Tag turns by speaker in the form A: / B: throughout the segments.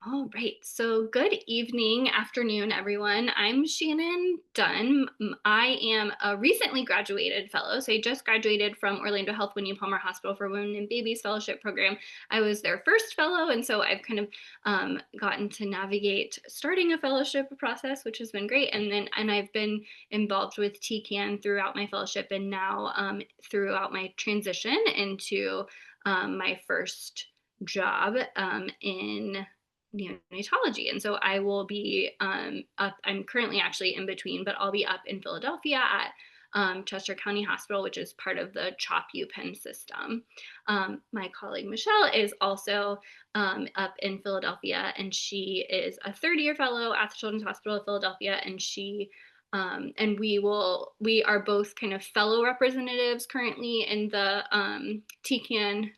A: All right. So, good evening, afternoon, everyone. I'm Shannon Dunn. I am a recently graduated fellow. So, I just graduated from Orlando Health Winnie Palmer Hospital for Women and Babies Fellowship Program. I was their first fellow. And so, I've kind of gotten to navigate starting a fellowship process, which has been great. And I've been involved with TECaN throughout my fellowship and now throughout my transition into my first job in neonatology. And so I will be up, I'm currently actually in between, but I'll be up in Philadelphia at Chester County Hospital, which is part of the CHOP UPenn system. My colleague Michelle is also up in Philadelphia, and she is a third-year fellow at the Children's Hospital of Philadelphia, and and we are both kind of fellow representatives currently in the TECaN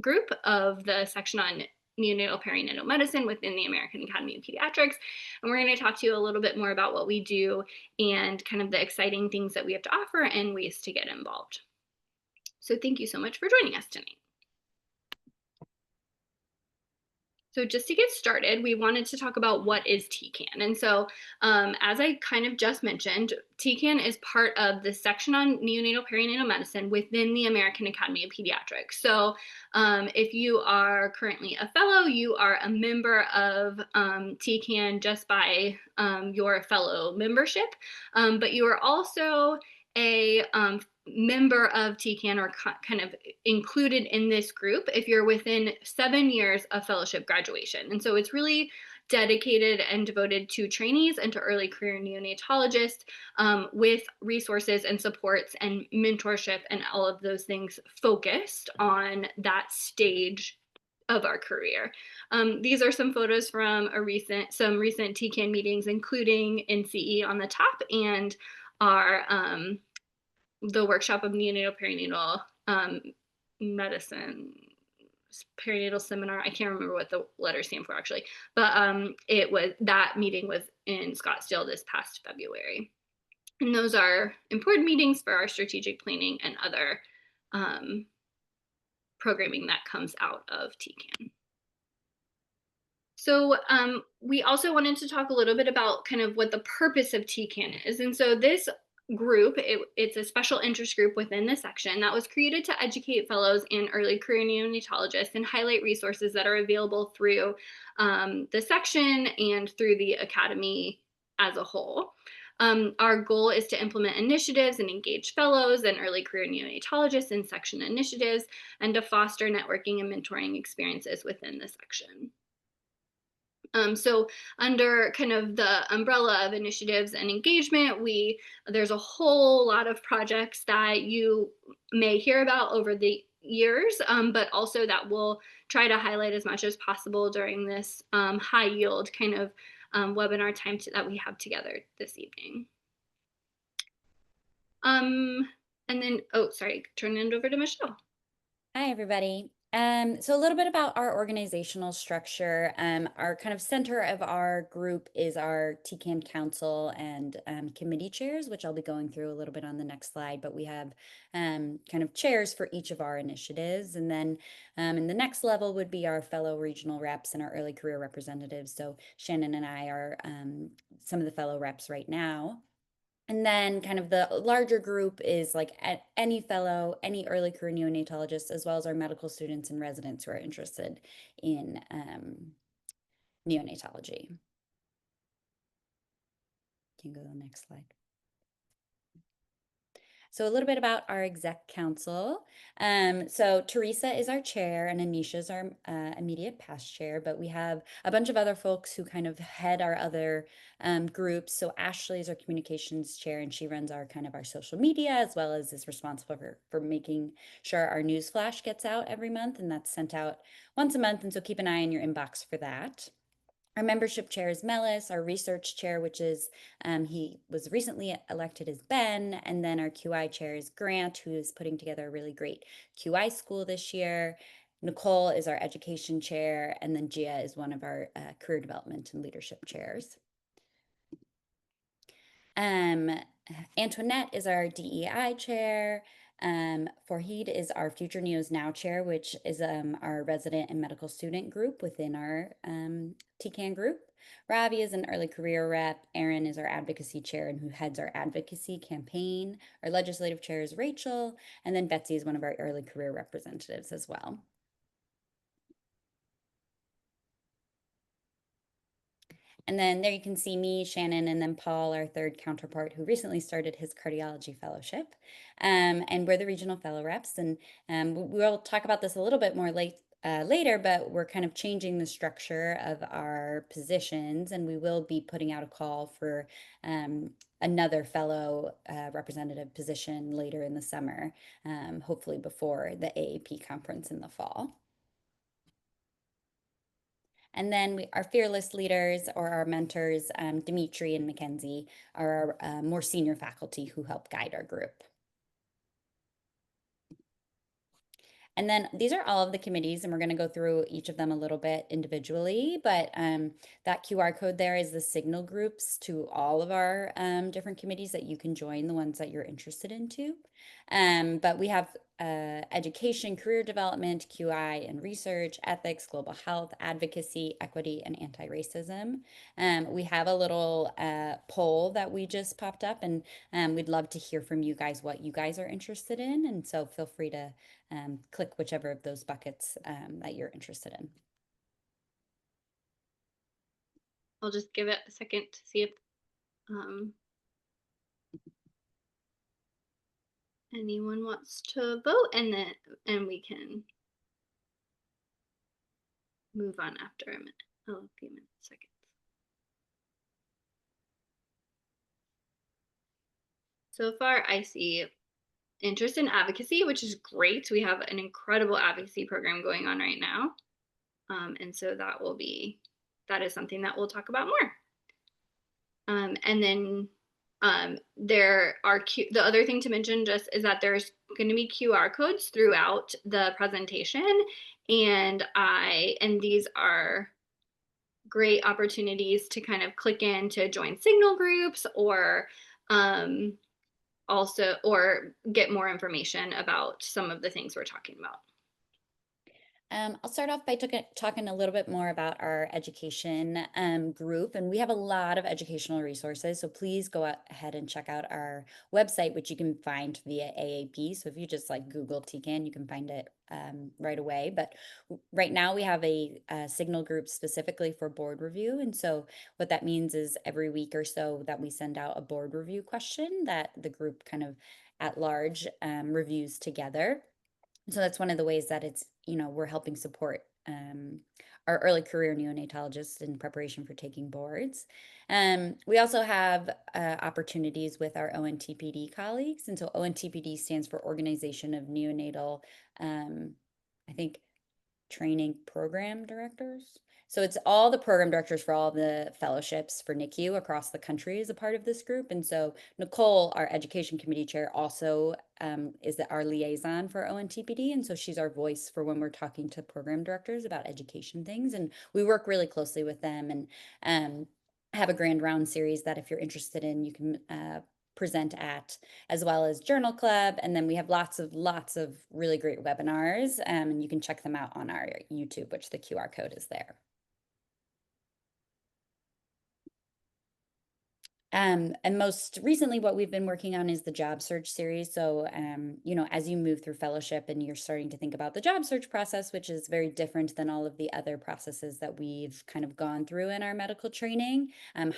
A: group of the section on neonatal perinatal medicine within the American Academy of Pediatrics. And we're going to talk to you a little bit more about what we do and kind of the exciting things that we have to offer and ways to get involved. So thank you so much for joining us tonight. So just to get started, we wanted to talk about what is TECaN. And so as I kind of just mentioned, TECaN is part of the section on neonatal perinatal medicine within the American Academy of Pediatrics. So if you are currently a fellow, you are a member of TECaN just by your fellow membership, but you are also a member of TECaN or kind of included in this group if you're within 7 years of fellowship graduation. And so it's really dedicated and devoted to trainees and to early career neonatologists with resources and supports and mentorship and all of those things focused on that stage of our career. These are some photos from some recent TECaN meetings, including NCE on the top and our the workshop of neonatal perinatal medicine perinatal seminar. I can't remember what the letters stand for actually, but that meeting was in Scottsdale this past February. And those are important meetings for our strategic planning and other programming that comes out of TECaN. So we also wanted to talk a little bit about kind of what the purpose of TECaN is. And so this group, it's a special interest group within the section that was created to educate fellows and early career neonatologists and highlight resources that are available through the section and through the academy as a whole. Our goal is to implement initiatives and engage fellows and early career neonatologists in section initiatives and to foster networking and mentoring experiences within the section. So under kind of the umbrella of initiatives and engagement, there's a whole lot of projects that you may hear about over the years, but also that we'll try to highlight as much as possible during this high yield kind of webinar time that we have together this evening. And then, oh, sorry, turn it over to Michelle.
B: Hi, everybody. So a little bit about our organizational structure. Our kind of center of our group is our TECaN Council and committee chairs, which I'll be going through a little bit on the next slide, but we have kind of chairs for each of our initiatives. And then in the next level would be our fellow regional reps and our early career representatives. So Shannon and I are some of the fellow reps right now. And then kind of the larger group is like any fellow, any early career neonatologist, as well as our medical students and residents who are interested in neonatology. You can go to the next slide. So a little bit about our exec council. So Teresa is our chair and Anisha is our immediate past chair, but we have a bunch of other folks who kind of head our other groups. So Ashley is our communications chair and she runs our kind of our social media as well as is responsible for making sure our news flash gets out every month, and that's sent out once a month. And so keep an eye on your inbox for that. Our membership chair is Melis, our research chair, which is, he was recently elected as Ben, and then our QI chair is Grant, who is putting together a really great QI school this year. Nicole is our education chair, and then Gia is one of our career development and leadership chairs. Antoinette is our DEI chair. Forheed is our Future Neos Now chair, which is our resident and medical student group within our TECaN group. Ravi is an early career rep. Aaron is our advocacy chair and who heads our advocacy campaign. Our legislative chair is Rachel, and then Betsy is one of our early career representatives as well. And then there you can see me, Shannon, and then Paul, our third counterpart, who recently started his cardiology fellowship. And we're the regional fellow reps. And we'll talk about this a little bit more later, but we're kind of changing the structure of our positions. And we will be putting out a call for another fellow representative position later in the summer, hopefully before the AAP conference in the fall. And then our fearless leaders or our mentors, Dimitri and Mackenzie, are our more senior faculty who help guide our group. And then these are all of the committees, and we're going to go through each of them a little bit individually. But that QR code there is the signal groups to all of our different committees that you can join, the ones that you're interested in too. But we have education, career development, QI and research, ethics, global health, advocacy, equity, and anti-racism. We have a little poll that we just popped up, and we'd love to hear from you guys what you guys are interested in. And so feel free to click whichever of those buckets that you're interested in.
A: I'll just give it a second to see if anyone wants to vote, and we can move on after a minute. Oh, a few minutes, seconds. So far, I see interest in advocacy, which is great. We have an incredible advocacy program going on right now. And so that is something that we'll talk about more. And then there are the other thing to mention just is that there's going to be QR codes throughout the presentation, and these are great opportunities to kind of click in to join signal groups or also or get more information about some of the things we're talking about.
B: I'll start off by talking a little bit more about our education group, and we have a lot of educational resources, so please go ahead and check out our website, which you can find via AAP. So if you just like Google TECaN, you can find it right away. But right now we have a signal group specifically for board review, and so what that means is every week or so that we send out a board review question that the group kind of at large reviews together. So that's one of the ways that it's, we're helping support our early career neonatologists in preparation for taking boards. We also have opportunities with our ONTPD colleagues. And so ONTPD stands for Organization of Neonatal, I think, Training Program Directors. So it's all the program directors for all the fellowships for NICU across the country is a part of this group. And so Nicole, our education committee chair, also is our liaison for ONTPD. And so she's our voice for when we're talking to program directors about education things. And we work really closely with them and have a grand round series that if you're interested in, you can present at, as well as journal club. And then we have lots of really great webinars, and you can check them out on our YouTube, which the QR code is there. And most recently, what we've been working on is the job search series. So, as you move through fellowship and you're starting to think about the job search process, which is very different than all of the other processes that we've kind of gone through in our medical training,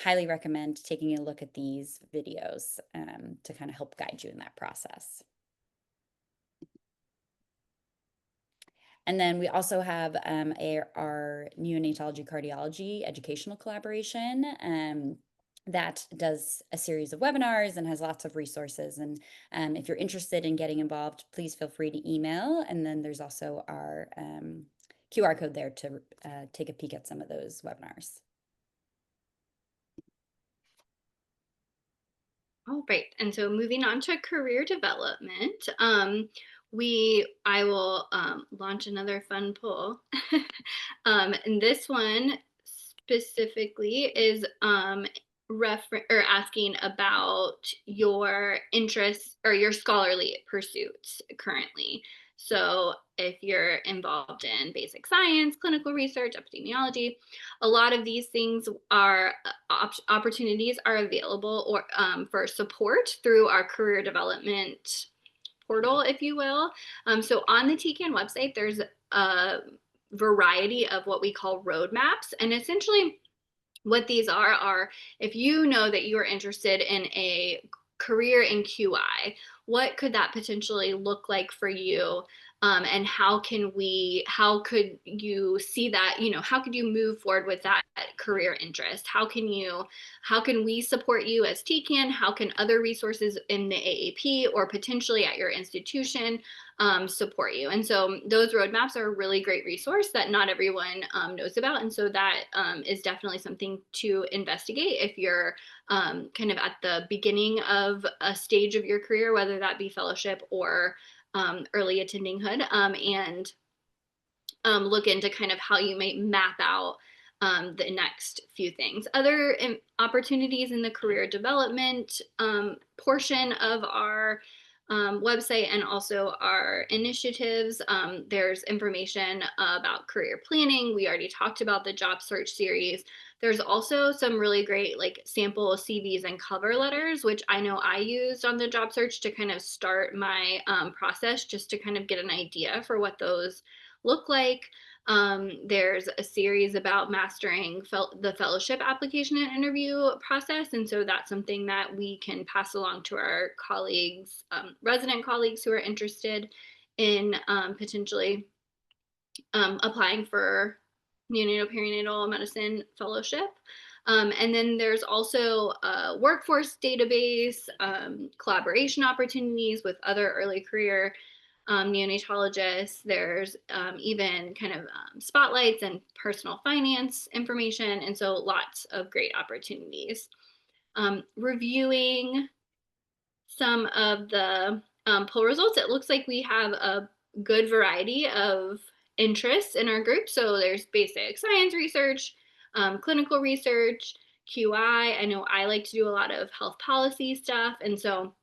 B: highly recommend taking a look at these videos to kind of help guide you in that process. And then we also have our neonatology cardiology educational collaboration that does a series of webinars and has lots of resources. And if you're interested in getting involved, please feel free to email. And then there's also our QR code there to take a peek at some of those webinars.
A: All right, and so moving on to career development, I will launch another fun poll. And this one specifically is or asking about your interests or your scholarly pursuits currently. So, if you're involved in basic science, clinical research, epidemiology, a lot of these things are opportunities are available or for support through our career development portal, if you will. So, on the TCAN website, there's a variety of what we call roadmaps, and essentially what these are if you know that you are interested in a career in QI, what could that potentially look like for you? And how could you see that, how could you move forward with that career interest? How can we support you as TCAN? How can other resources in the AAP or potentially at your institution support you? And so those roadmaps are a really great resource that not everyone knows about. And so that is definitely something to investigate if you're kind of at the beginning of a stage of your career, whether that be fellowship or early attendinghood, and look into kind of how you might map out the next few things. Other opportunities in the career development portion of our website and also our initiatives. There's information about career planning. We already talked about the job search series. There's also some really great like sample CVs and cover letters, which I know I used on the job search to kind of start my process, just to kind of get an idea for what those look like. There's a series about mastering the fellowship application and interview process. And so that's something that we can pass along to our colleagues, resident colleagues who are interested in potentially applying for neonatal perinatal medicine fellowship. And then there's also a workforce database, collaboration opportunities with other early career neonatologists. There's even kind of spotlights and personal finance information. And so lots of great opportunities. Reviewing some of the poll results, it looks like we have a good variety of interests in our group. So there's basic science research, clinical research, QI. I know I like to do a lot of health policy stuff. And so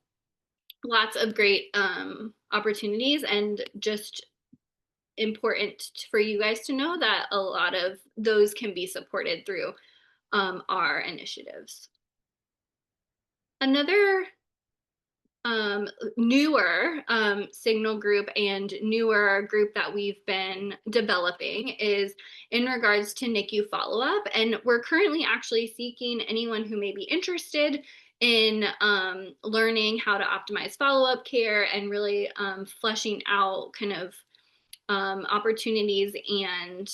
A: lots of great opportunities, and just important for you guys to know that a lot of those can be supported through our initiatives. Another newer signal group and newer group that we've been developing is in regards to NICU follow-up. And we're currently actually seeking anyone who may be interested in learning how to optimize follow-up care and really fleshing out kind of opportunities and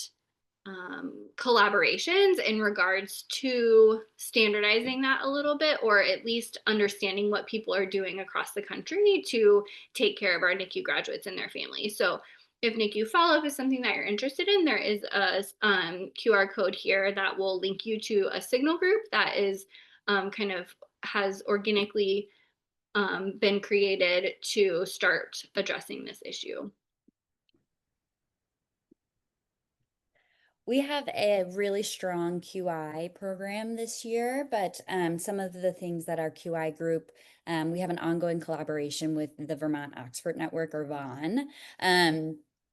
A: collaborations in regards to standardizing that a little bit, or at least understanding what people are doing across the country to take care of our NICU graduates and their families. So if NICU follow-up is something that you're interested in, there is a QR code here that will link you to a signal group that is kind of has organically been created to start addressing this issue.
B: We have a really strong QI program this year, but some of the things that our QI group, we have an ongoing collaboration with the Vermont Oxford Network, or VON,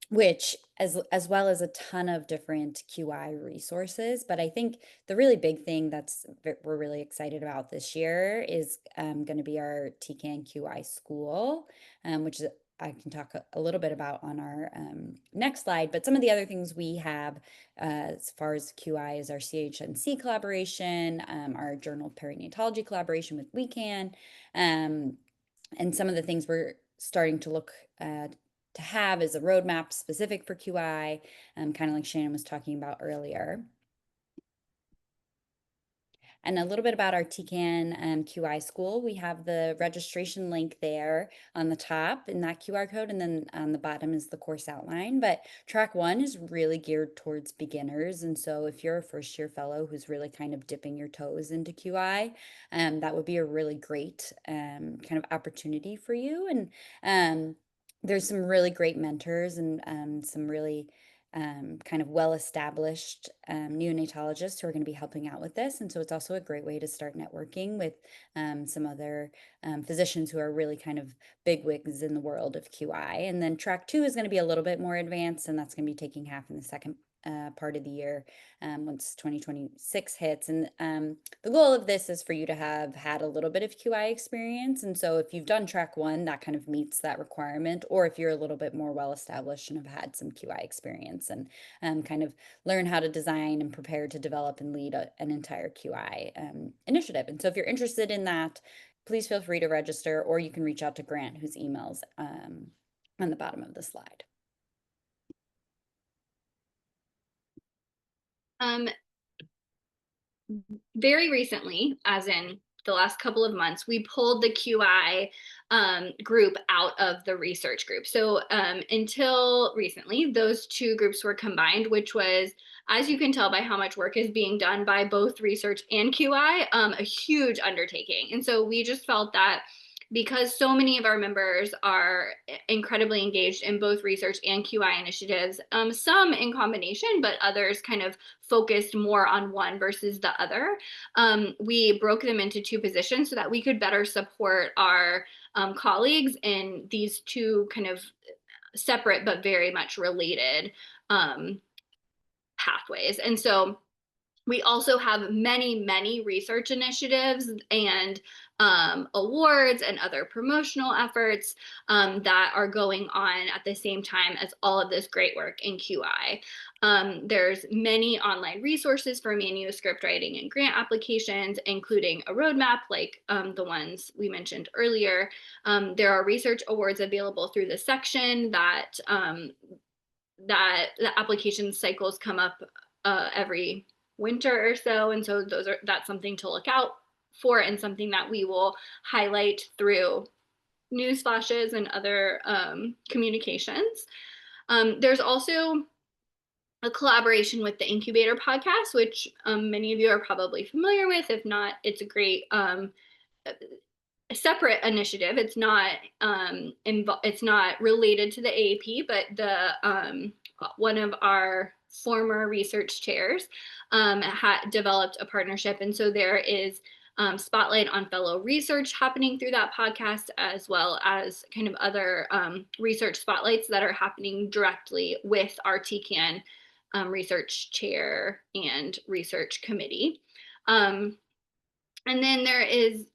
B: which as well as a ton of different QI resources. But I think the really big thing we're really excited about this year is going to be our TCAN QI school, which is I can talk a little bit about on our next slide. But some of the other things we have as far as QI is our CHNC collaboration, our journal perinatology collaboration with WeCan, and some of the things we're starting to look to have is a roadmap specific for QI, kind of like Shannon was talking about earlier. And a little bit about our TCAN QI school. We have the registration link there on the top in that QR code, and then on the bottom is the course outline. But track one is really geared towards beginners. And so if you're a first year fellow who's really kind of dipping your toes into QI, that would be a really great kind of opportunity for you. And there's some really great mentors and some really kind of well-established neonatologists who are going to be helping out with this. And so it's also a great way to start networking with some other physicians who are really kind of bigwigs in the world of QI. And then track two is going to be a little bit more advanced, and that's going to be taking half in the second part of the year once 2026 hits. And the goal of this is for you to have had a little bit of QI experience. And so if you've done track one, that kind of meets that requirement. Or if you're a little bit more well established and have had some QI experience and kind of learn how to design and prepare to develop and lead an entire QI initiative. And so if you're interested in that, please feel free to register, or you can reach out to Grant, whose email's on the bottom of the slide.
A: Um, very recently, as in the last couple of months, we pulled the QI group out of the research group. So until recently, those two groups were combined, which was, as you can tell by how much work is being done by both research and QI, a huge undertaking. And so we just felt that because so many of our members are incredibly engaged in both research and QI initiatives, some in combination, but others kind of focused more on one versus the other. We broke them into two positions so that we could better support our colleagues in these two kind of separate but very much related pathways. And so we also have many, many research initiatives and awards and other promotional efforts that are going on at the same time as all of this great work in QI. There's many online resources for manuscript writing and grant applications, including a roadmap like the ones we mentioned earlier. There are research awards available through the section that the application cycles come up every winter or so, and so that's something to look out for and something that we will highlight through news flashes and other communications. There's also a collaboration with the Incubator podcast, which many of you are probably familiar with. If not, it's a great a separate initiative. It's not related to the AAP, but the one of our former research chairs developed a partnership, and so there is spotlight on fellow research happening through that podcast, as well as kind of other research spotlights that are happening directly with our TECaN research chair and research committee. And then there is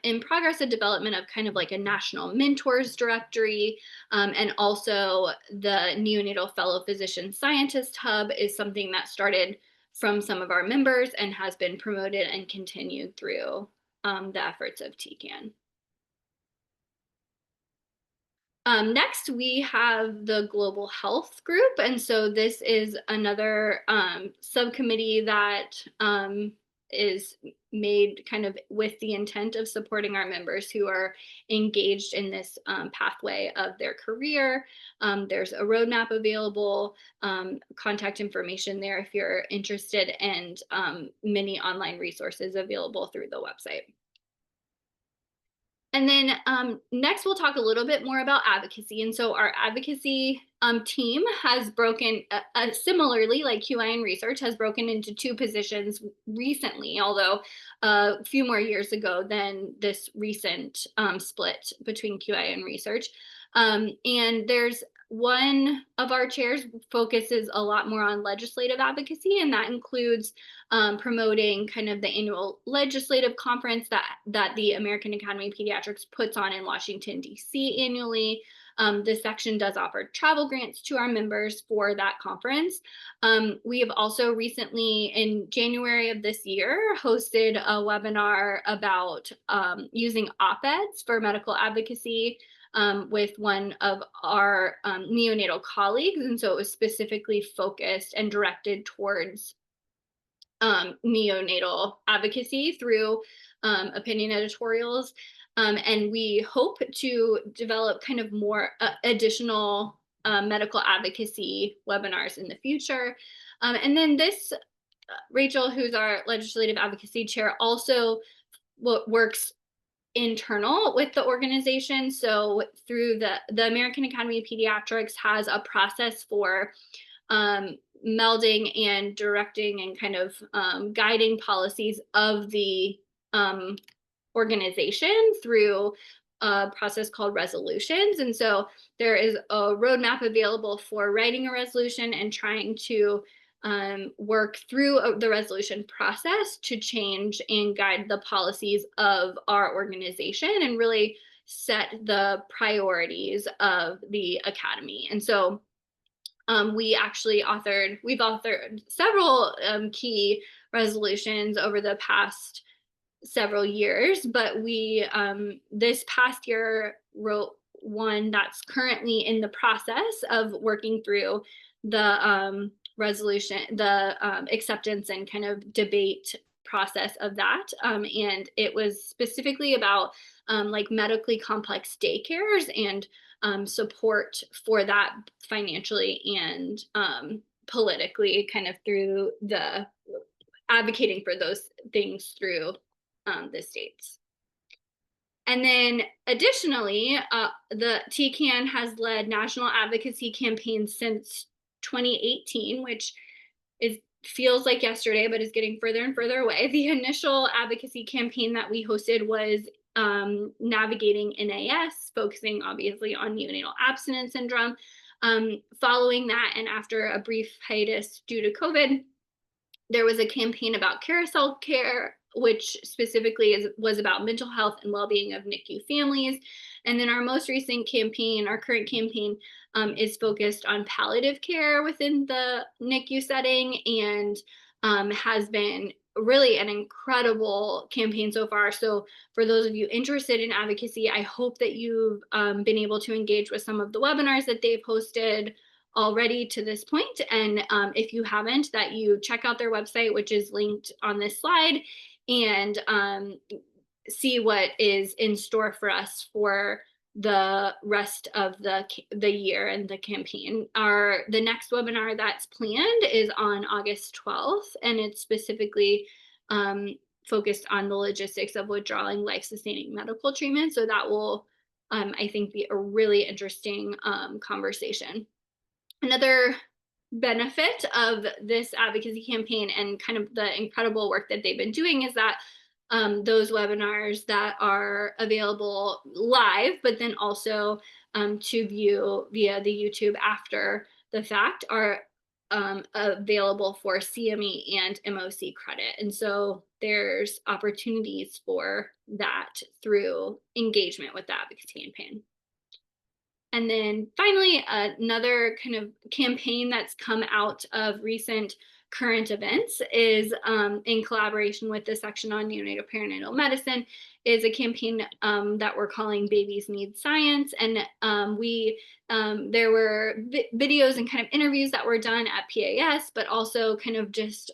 A: in progress a development of kind of like a national mentors directory, and also the neonatal fellow physician scientist hub is something that started from some of our members and has been promoted and continued through the efforts of TECaN. Next, we have the Global Health Group. And so this is another subcommittee that is made kind of with the intent of supporting our members who are engaged in this pathway of their career. There's a roadmap available, contact information there if you're interested, and many online resources available through the website. And then next, we'll talk a little bit more about advocacy. And so our advocacy team has broken, similarly, like QI and research, has broken into two positions recently, although a few more years ago than this recent split between QI and research. And there's one of our chairs focuses a lot more on legislative advocacy, and that includes promoting kind of the annual legislative conference that the American Academy of Pediatrics puts on in Washington, D.C. annually. This section does offer travel grants to our members for that conference. We have also recently, in January of this year, hosted a webinar about using op-eds for medical advocacy with one of our neonatal colleagues. And so it was specifically focused and directed towards neonatal advocacy through opinion editorials. And we hope to develop kind of more additional medical advocacy webinars in the future. And then this, Rachel, who's our legislative advocacy chair, also works internal with the organization. So through the American Academy of Pediatrics has a process for um, melding and directing and kind of guiding policies of the um, organization through a process called resolutions. And so there is a roadmap available for writing a resolution and trying to work through the resolution process to change and guide the policies of our organization and really set the priorities of the academy. And so we've authored several key resolutions over the past several years, but we this past year wrote one that's currently in the process of working through the resolution, the acceptance and kind of debate process of that. And it was specifically about like medically complex daycares and support for that financially and politically, kind of through the advocating for those things through the states. And then additionally, the TECaN has led national advocacy campaigns since 2018, which is feels like yesterday, but is getting further and further away. The initial advocacy campaign that we hosted was navigating NAS, focusing obviously on neonatal abstinence syndrome. Following that, and after a brief hiatus due to COVID, there was a campaign about carousel care, which specifically was about mental health and well-being of NICU families. And then our most recent campaign, our current campaign, is focused on palliative care within the NICU setting and has been really an incredible campaign so far. So for those of you interested in advocacy, I hope that you've been able to engage with some of the webinars that they've hosted already to this point. And if you haven't, that you check out their website, which is linked on this slide, and see what is in store for us for the rest of the year and the campaign. The next webinar that's planned is on August 12th, and it's specifically focused on the logistics of withdrawing life-sustaining medical treatment. So that will, I think, be a really interesting conversation. Another benefit of this advocacy campaign and kind of the incredible work that they've been doing is that those webinars that are available live, but then also to view via the YouTube after the fact, are available for CME and MOC credit. And so there's opportunities for that through engagement with the advocacy campaign. And then finally, another kind of campaign that's come out of recent current events is in collaboration with the section on neonatal perinatal medicine, is a campaign that we're calling Babies Need Science. And there were videos and kind of interviews that were done at PAS, but also kind of just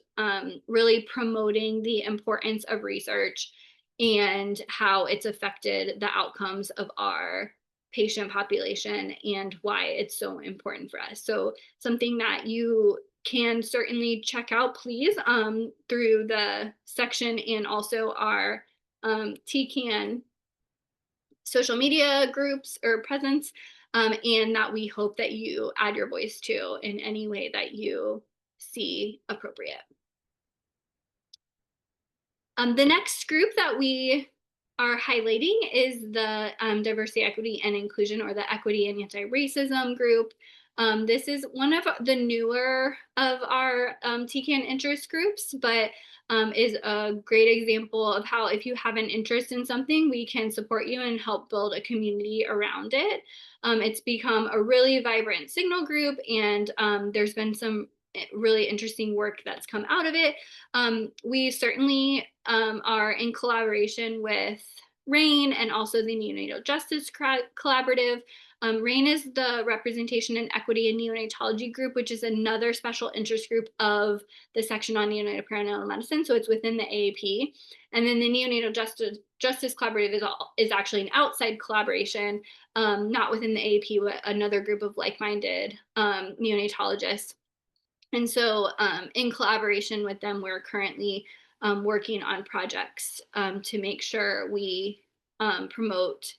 A: really promoting the importance of research and how it's affected the outcomes of our patient population and why it's so important for us. So something that you can certainly check out, please, through the section and also our TECaN social media groups or presence, and that we hope that you add your voice to in any way that you see appropriate. The next group that we are highlighting is the diversity, equity, and inclusion, or the equity and anti-racism group. This is one of the newer of our TECaN interest groups, but is a great example of how if you have an interest in something, we can support you and help build a community around it. It's become a really vibrant signal group, and there's been some really interesting work that's come out of it. We certainly are in collaboration with RAIN and also the Neonatal Justice Collaborative. RAIN is the Representation and Equity in Neonatology group, which is another special interest group of the section on neonatal perinatal medicine. So it's within the AAP. And then the Neonatal Justice Collaborative is actually an outside collaboration, not within the AAP, but another group of like-minded neonatologists. And so in collaboration with them, we're currently working on projects to make sure we promote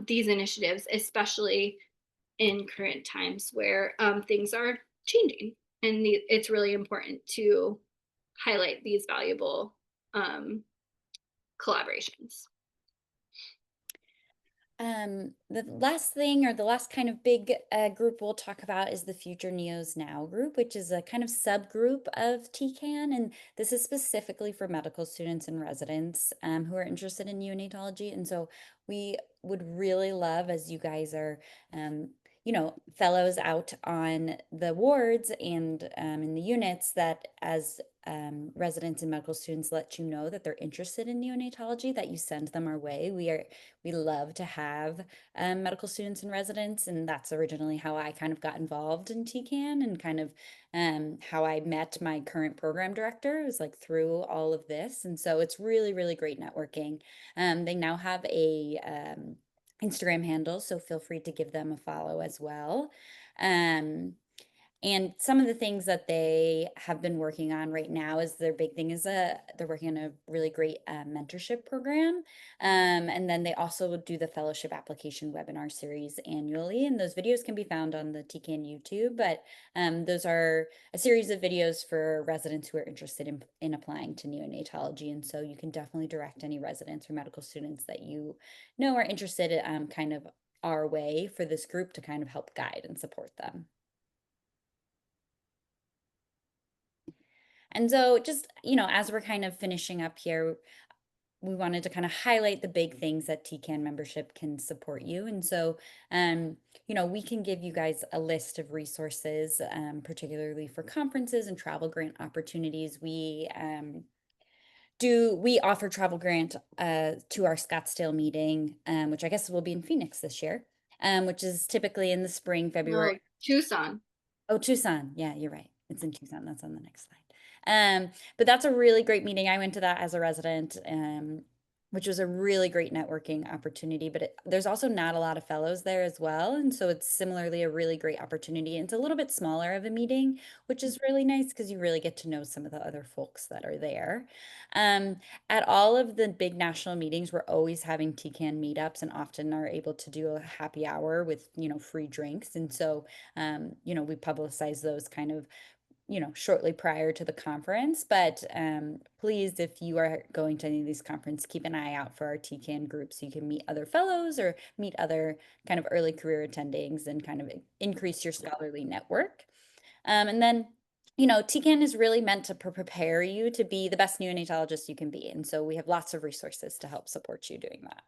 A: these initiatives, especially in current times where things are changing, and it's really important to highlight these valuable um, collaborations.
B: The last thing or the last kind of big group we'll talk about is the Future Neos Now group, which is a kind of subgroup of TCAN. And this is specifically for medical students and residents who are interested in neonatology. And so we would really love, as you guys are, um, fellows out on the wards and in the units, that as residents and medical students let you know that they're interested in neonatology, that you send them our way. We love to have medical students and residents, and that's originally how I kind of got involved in TCAN and kind of how I met my current program director. It was like through all of this, and so it's really, really great networking. They now have a Instagram handle, so feel free to give them a follow as well. Um, and some of the things that they have been working on right now is their big thing is they're working on a really great mentorship program. And then they also will do the fellowship application webinar series annually. And those videos can be found on the TCAN YouTube, but those are a series of videos for residents who are interested in applying to neonatology. And so you can definitely direct any residents or medical students that you know are interested kind of our way for this group to kind of help guide and support them. And so just, as we're kind of finishing up here, we wanted to kind of highlight the big things that TCAN membership can support you. And so, um, we can give you guys a list of resources, particularly for conferences and travel grant opportunities. We offer travel grant to our Scottsdale meeting, which I guess will be in Phoenix this year, which is typically in the spring, February.
A: No, Tucson.
B: Oh, Tucson. Yeah, you're right. It's in Tucson. That's on the next slide. But that's a really great meeting. I went to that as a resident, which was a really great networking opportunity. But there's also not a lot of fellows there as well. And so it's similarly a really great opportunity. It's a little bit smaller of a meeting, which is really nice because you really get to know some of the other folks that are there. Um, at all of the big national meetings, we're always having TCAN meetups and often are able to do a happy hour with, free drinks. And so we publicize those kind of, shortly prior to the conference. But please, if you are going to any of these conferences, keep an eye out for our TCAN group so you can meet other fellows or meet other kind of early career attendings and kind of increase your scholarly network. And then, TCAN is really meant to prepare you to be the best neonatologist you can be. And so we have lots of resources to help support you doing that.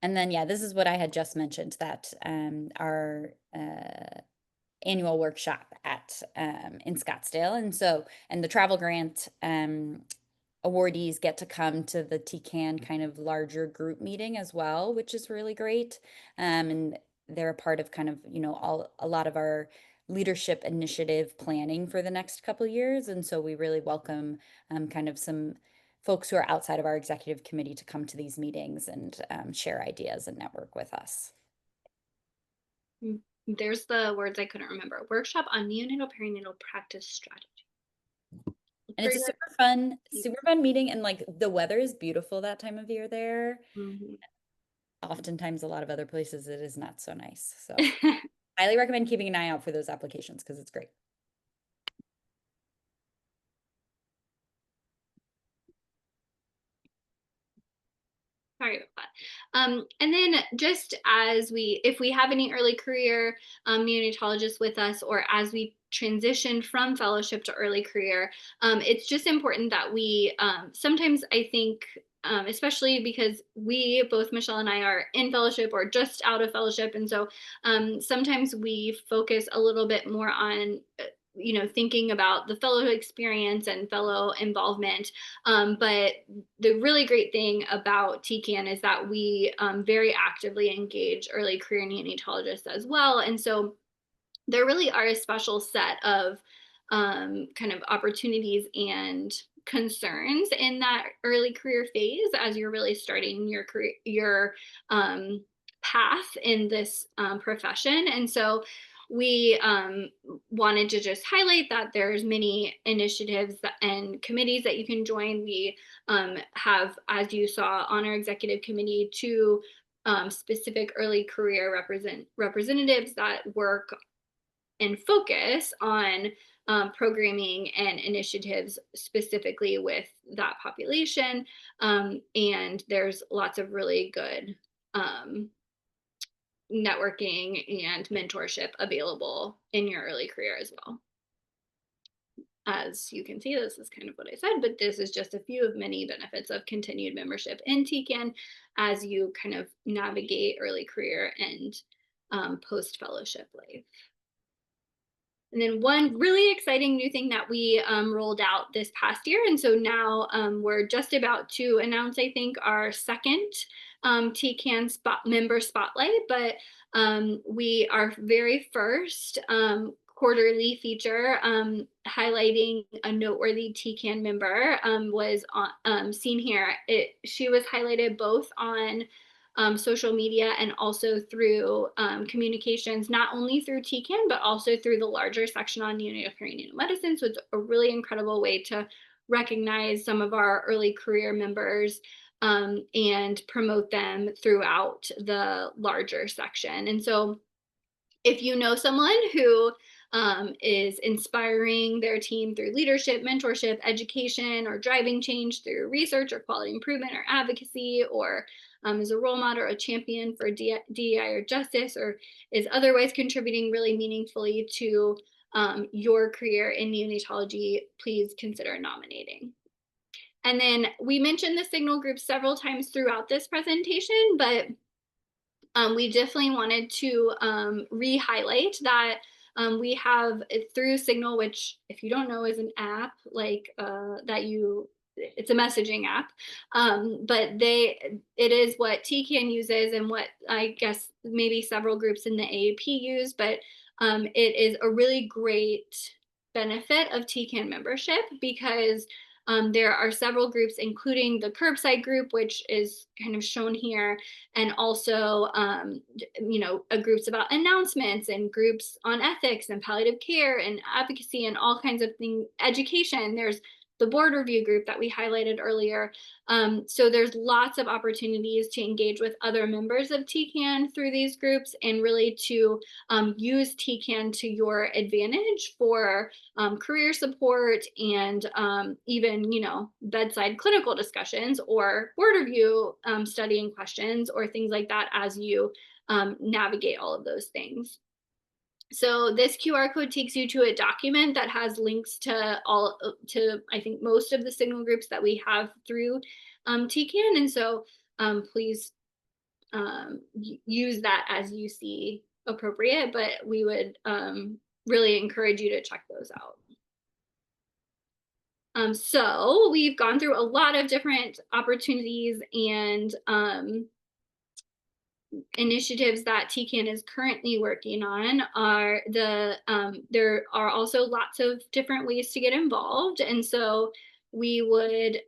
B: And then, yeah, this is what I had just mentioned, that our annual workshop at in Scottsdale. And the travel grant awardees get to come to the TCAN kind of larger group meeting as well, which is really great. And they're a part of kind of, a lot of our leadership initiative planning for the next couple of years. And so we really welcome kind of some folks who are outside of our executive committee to come to these meetings and share ideas and network with us.
A: Mm, there's the words I couldn't remember. Workshop on neonatal perinatal practice strategy.
B: And it's a super fun meeting. And like the weather is beautiful that time of year there.
A: Mhm.
B: Oftentimes, a lot of other places, it is not so nice. So, highly recommend keeping an eye out for those applications because it's great.
A: Sorry about that. And then just if we have any early career neonatologists with us, or as we transition from fellowship to early career, it's just important that we sometimes I think, especially because both Michelle and I are in fellowship or just out of fellowship. And so sometimes we focus a little bit more on thinking about the fellow experience and fellow involvement, but the really great thing about TCAN is that we very actively engage early career neonatologists as well. And so there really are a special set of kind of opportunities and concerns in that early career phase as you're really starting your career, your path in this profession. And so we wanted to just highlight that there's many initiatives and committees that you can join. We have, as you saw on our executive committee, two specific early career representatives that work and focus on programming and initiatives specifically with that population. And there's lots of really good um, networking and mentorship available in your early career as well. As you can see, this is kind of what I said, but this is just a few of many benefits of continued membership in TECaN as you kind of navigate early career and post fellowship life. And then one really exciting new thing that we rolled out this past year, and so now we're just about to announce, I think, our second TCAN member spotlight. But we our very first quarterly feature highlighting a noteworthy TCAN member was seen here. She was highlighted both on social media and also through communications, not only through TCAN, but also through the larger section on neonatal perinatal medicine. So it's a really incredible way to recognize some of our early career members and promote them throughout the larger section. And so if you know someone who is inspiring their team through leadership, mentorship, education, or driving change through research or quality improvement or advocacy, or is a role model or a champion for DEI or justice, or is otherwise contributing really meaningfully to your career in neonatology, please consider nominating. And then we mentioned the signal group several times throughout this presentation, but we definitely wanted to re-highlight that we have through Signal, which if you don't know is an app like it's a messaging app, but it is what TCAN uses and what I guess maybe several groups in the AAP use, but it is a really great benefit of TCAN membership because there are several groups, including the curbside group, which is kind of shown here, and also groups about announcements and groups on ethics and palliative care and advocacy and all kinds of things, education. There's the board review group that we highlighted earlier. So there's lots of opportunities to engage with other members of TCAN through these groups and really to use TCAN to your advantage for career support and even bedside clinical discussions or board review studying questions or things like that as you navigate all of those things. So this QR code takes you to a document that has links to I think most of the signal groups that we have through TCAN, and so please use that as you see appropriate, but we would really encourage you to check those out. So we've gone through a lot of different opportunities and initiatives that TCAN is currently working on. There are also lots of different ways to get involved, and so we would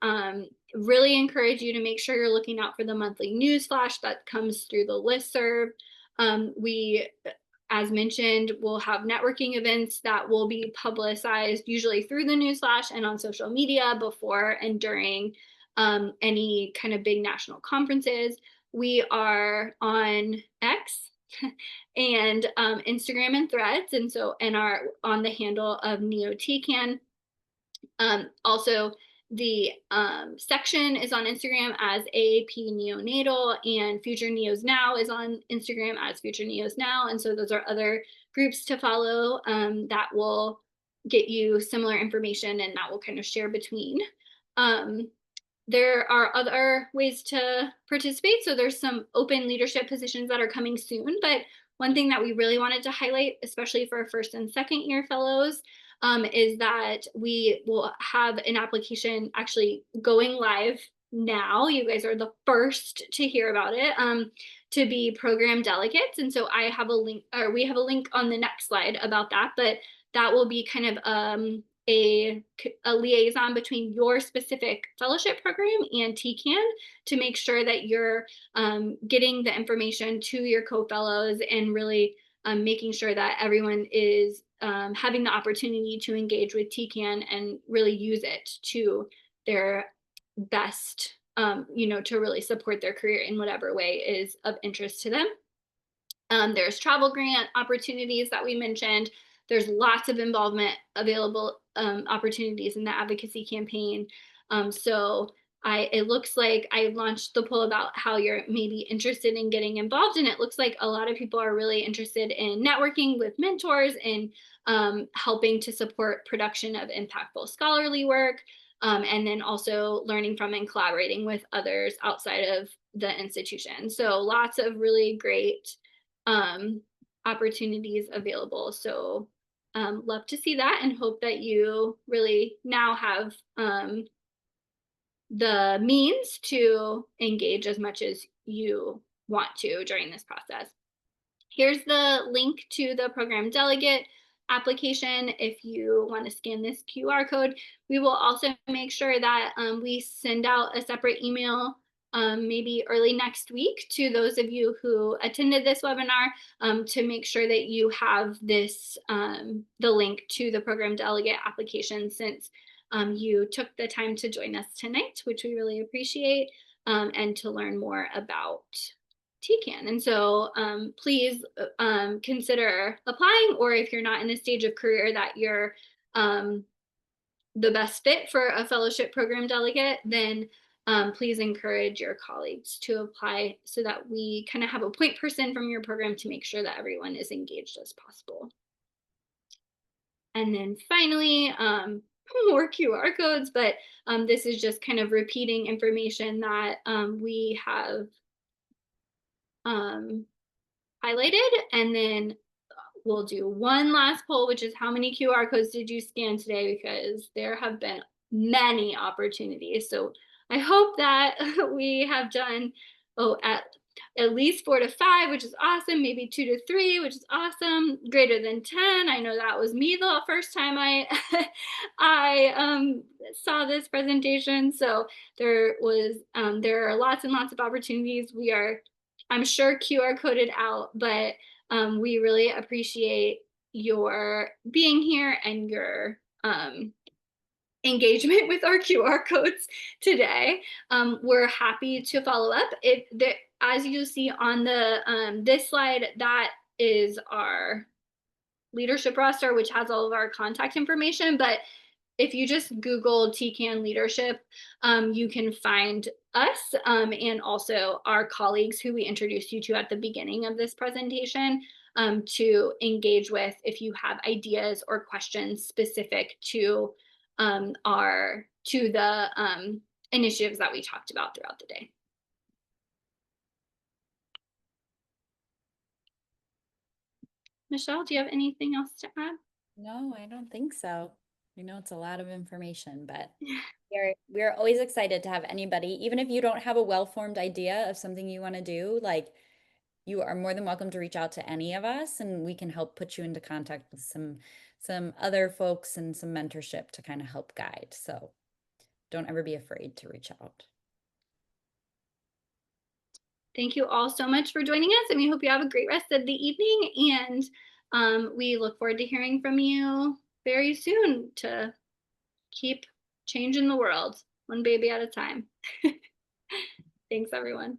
A: really encourage you to make sure you're looking out for the monthly news flash that comes through the listserv. We, as mentioned, will have networking events that will be publicized usually through the news flash and on social media before and during any kind of big national conferences. We are on X and Instagram and Threads, and are on the handle of NeoTCAN. Also, the section is on Instagram as AAP Neonatal, and Future Neos Now is on Instagram as Future Neos Now, and so those are other groups to follow that will get you similar information and that will kind of share between. There are other ways to participate. So there's some open leadership positions that are coming soon. But one thing that we really wanted to highlight, especially for first and second year fellows, is that we will have an application actually going live now. You guys are the first to hear about it, to be program delegates. And so I have a link, or we have a link on the next slide about that, but that will be kind of a liaison between your specific fellowship program and TCAN to make sure that you're getting the information to your co-fellows and really making sure that everyone is having the opportunity to engage with TCAN and really use it to their best to really support their career in whatever way is of interest to them. There's travel grant opportunities that we mentioned. There's lots of involvement available, opportunities in the advocacy campaign. So it looks like I launched the poll about how you're maybe interested in getting involved, and it looks like a lot of people are really interested in networking with mentors and helping to support production of impactful scholarly work, and then also learning from and collaborating with others outside of the institution. So lots of really great um, opportunities available. So love to see that and hope that you really now have the means to engage as much as you want to during this process. Here's the link to the program delegate application if you want to scan this QR code. We will also make sure that we send out a separate email maybe early next week to those of you who attended this webinar to make sure that you have the link to the program delegate application, since you took the time to join us tonight, which we really appreciate, and to learn more about TECaN. And so please consider applying, or if you're not in a stage of career that you're um, the best fit for a fellowship program delegate, then please encourage your colleagues to apply so that we kind of have a point person from your program to make sure that everyone is engaged as possible. And then finally, more QR codes, but this is just kind of repeating information that we have um, highlighted. And then we'll do one last poll, which is how many QR codes did you scan today? Because there have been many opportunities. So I hope that we have done, oh, at least 4 to 5, which is awesome. Maybe 2 to 3, which is awesome. Greater than 10. I know that was me the first time I I saw this presentation. So there are lots and lots of opportunities. We are, I'm sure, QR coded out, but we really appreciate your being here and your engagement with our QR codes today. We're happy to follow up. As you see on the this slide, that is our leadership roster, which has all of our contact information. But if you just Google TECaN leadership, you can find us and also our colleagues who we introduced you to at the beginning of this presentation, to engage with if you have ideas or questions specific to the initiatives that we talked about throughout the day. Michelle, do you have anything else to add?
B: No, I don't think so. I know it's a lot of information, but we're always excited to have anybody, even if you don't have a well-formed idea of something you want to do, like you are more than welcome to reach out to any of us and we can help put you into contact with some other folks and some mentorship to kind of help guide. So don't ever be afraid to reach out.
A: Thank you all so much for joining us, and we hope you have a great rest of the evening. And we look forward to hearing from you very soon to keep changing the world one baby at a time. Thanks, everyone.